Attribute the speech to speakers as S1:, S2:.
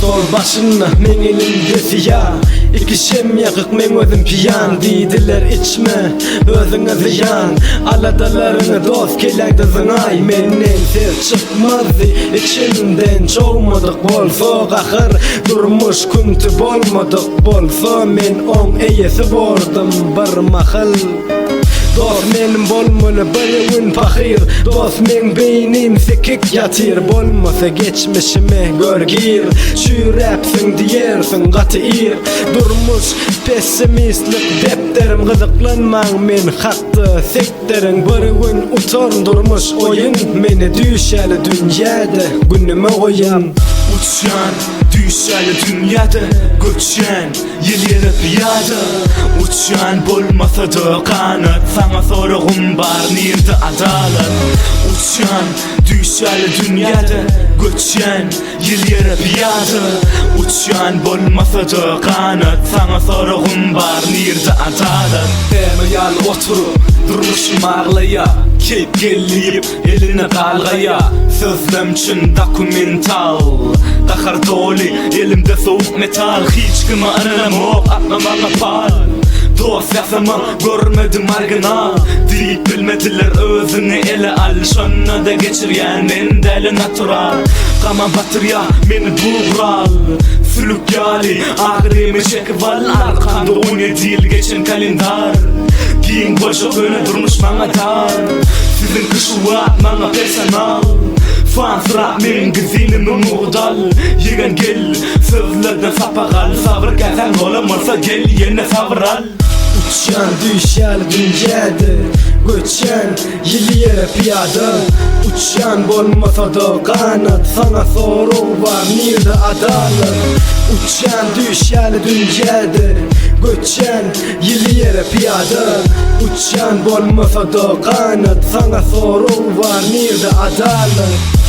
S1: Stol başında men elimde ziya İki şem yakık men özüm piyan Didiler içme özüne ziyan Aladalarını dost keleydi zınay Menden ses çıkmazdı içimden Çoğmadık bolsa ahır Durmuş kuntu bolmadık bolsa Men on eyesi bordum bir mahıl Dost menim bolmalı bölüğün pahir Dost men beynim sekik yatır Bolmasa geçmişime görgir Çürepsin diyersin katıir Durmuş pesimistlik depterim Gıdıklanman men hattı sekterin Bölüğün utan durmuş oyun Meni düşeli dünyada günüme koyan
S2: Uçan, düşeli dünyada göçen Yelere piyada Uçan bolmasa da kanat Sana sorğum bar nerede adalet Uçan, düşeli dünyada göçen Yelere piyada Uçan bolmasa da kanat Sana sorğum bar nerede adalet
S1: Temel oturup durmuşum ağlaya Keyip gelliyip eline kalgaya
S2: Sözlem için dokumental Kahar doli elimde soğuk metal Hiç kime aramam atmamama pal Dost yasama görmedim marginal Deyip bilmediler özünü ele al Şonna da geçirgen en deli natural Kama batır ya meni buğral Sülük yali ağrimi çekval Arkanda 17 yıl geçen kalendar Giyin boşa öne durmuş bana dar Sizin kışuat bana personal Fansıra men gizinimi muğdal Yegen gel sözlerden sapagal Sabır kesen olamazsa gel yine sabral
S1: Uçan düşel dünyada Göçen yıl yere piyada Uçan bolmasa da kanat Sana soru var nerede adalet Uçan düşel dünyada Göçen yıl yere piyada Uçan bolmasa da kanat Sana soru var nerede adalet